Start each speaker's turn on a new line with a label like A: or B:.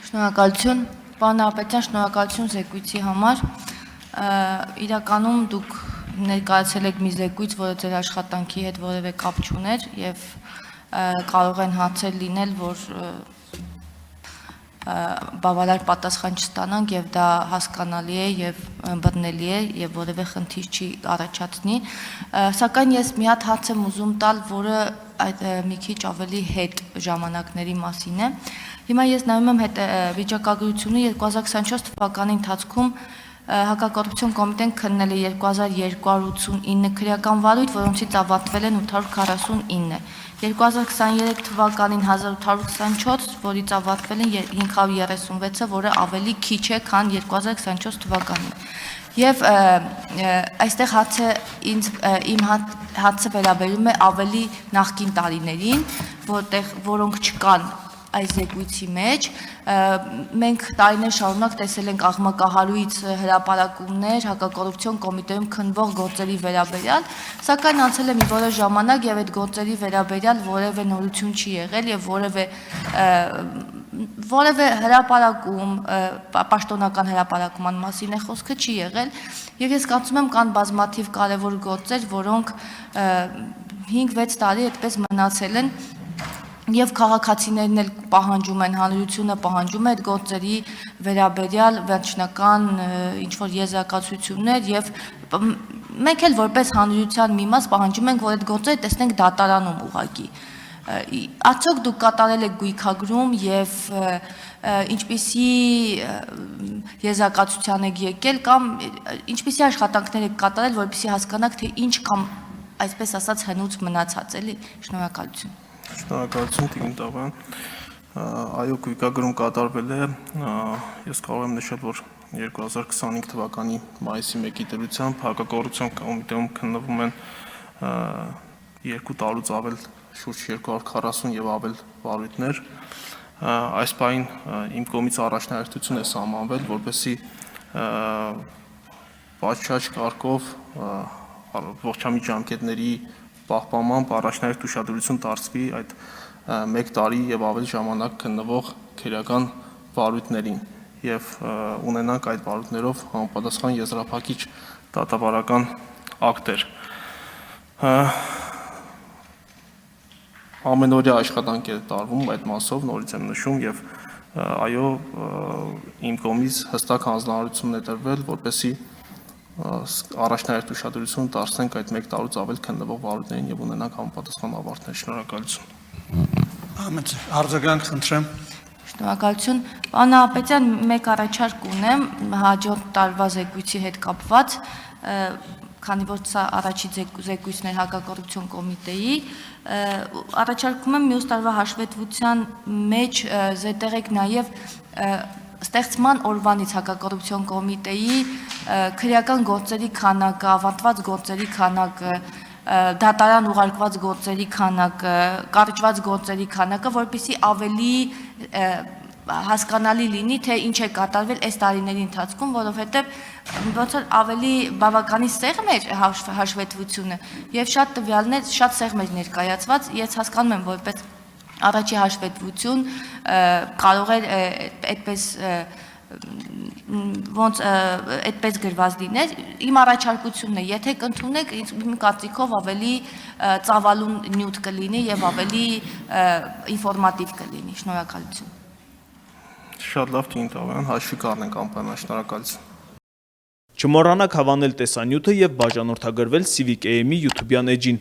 A: Շնորհակալություն, պարոն Ապետյան, շնորհակալություն զեկույցի համար։ Իրականում դուք ներկայացել եք մի զեկույց, որը ձեր աշխատանքի հետ որևէ կապ չուներ եւ կարող են հարցեր լինել, որ բավարար պատասխան չստանանք եւ դա հասկանալի է եւ բռնելի է եւ որևէ խնդիր չի առաջացնի, սակայն ես մի հատ հարց եմ ուզում տալ, որը այդ մի քիչ ավելի հետ ժամանակների մասին է։ Հիմա ես նայում եմ վիճակագրությունը 2024 թվականի ընթացքում Հակակոռուպցիոն կոմիտեն քննել է 2289 քրեական վարույթ, որոնցից ավարտվել են 849։ 2023 թվականին 1824, որից ավարտվել են 536-ը, որը ավելի քիչ է, քան 2024 թվականին։ Եվ այստեղ իմ հարցը վերաբերում է ավելի նախկին տարիներին, որոնք չկան այս զեկույցի մեջ, մենք տարիներ շարունակ տեսել ենք աղմկահարույց հրապարակումներ հակակոռուպցիոն կոմիտեում քննվող գործերի վերաբերյալ, սակայն անցել է մի որոշ ժամանակ եւ այդ գործերի վերաբերյալ որևէ նորություն չի եղել եւ որևէ հրապարակում, պաշտոնական հրապարակման մասին է խոսքը չի եղել եւ ես կարծում եմ կան բազմաթիվ կարեւոր գործեր, որոնք 5-6 տարի այդպես մնացել են Եվ քաղաքացիներն էլ պահանջում են, հանրությունը պահանջում է այդ գործերի վերաբերյալ վերջնական ինչ-որ եզրակացություններ եւ մենք էլ որպես հանրության մի մաս պահանջում ենք, որ այդ գործերը տեսնենք դատարանում ուղղակի։ Արդյոք դուք կատարել եք գույքագրում եւ ինչպիսի եզրակացության եք եկել կամ ինչպիսի աշխատանքներ եք կատարել, որպեսզի հասկանաք, թե ինչ կամ այսպես ասած հնուց մնացած էլի։ Շնորհակալություն։
B: Շնորհակալություն Տիկին Տավյան, այո գույքագրում կատարվել է, ես կարող եմ նշել, որ 2025 թվականի մայիսի 1-ի դրությամբ Հակակոռուպցիոն կոմիտեում քննվում են 2 տարուց ավել շուրջ 240 եւ ավել վարույթներ, այս պահին իմ կողմից առաջնահերթություն է սահմանվել, որպեսզի պատշաճ կարգով ողջամիտ ժամկետների պահպանմամբ առաջնահերթ ուշադրություն դարձվի այդ 1 տարի եւ ավել ժամանակ քննվող քրեական վարույթներին եւ ունենանք այդ վարույթներով համապատասխան եզրափակիչ դատավարական ակտեր։ Ամենօրյա աշխատանք է տարվում այդ մասով, նորից եմ նշում եւ այո իմ կողմից հստակ հանձնարարություն է տրվել, որպեսզի առաջնահերթ ուշադրություն դարձնենք այդ 1 տարուց ավել քննվող վարույթներին եւ ունենանք համապատասխան ավարտներ։ Շնորհակալություն։
C: Արձագանք խնդրեմ։
A: Շնորհակալություն։ Պարոն Ապետյան, մեկ առաջարկ ունեմ հաջորդ տարվա զեկույցի հետ կապված, քանի որ սա առաջի զեկույցն էր Հակակոռուպցիոն կոմիտեի, առաջարկում եմ մյուս տարվա հաշվետվության մեջ զետեղեք նաեւ ստեղծման օրվանից Հակակոռուպցիոն կոմիտեի քրեական գործերի քանակը, ավարտված գործերի քանակը, դատարան ուղարկված գործերի քանակը, կարճված գործերի քանակը, որպեսզի ավելի հասկանալի լինի, թե ինչ է կատարվել այս տարիների ընթացքում, որովհետև ոնց որ ավելի բավականին սեղմ էր հաշվետվությունը եւ շատ տվյալներ, շատ սեղմ էր ներկայացված, ես հասկանում եմ, որպես առաջի հաշվետվություն կարող էր այդպես ոնց այդպես գրված լիներ, իմ առաջարկությունն է, եթե կընդունեք, իմ կարծիքով ավելի ծավալուն նյութ կլինի եւ ավելի ինֆորմատիվ կլինի։ Շնորհակալություն։
B: Շատ լավ Տիկին Տավյան, հաշվի կառնենք անպայման, շնորհակալություն։
D: Չմոռանաք հավանել տեսանյութը եւ բաժանորդագրվել Civic AM-ի YouTube-յան էջին։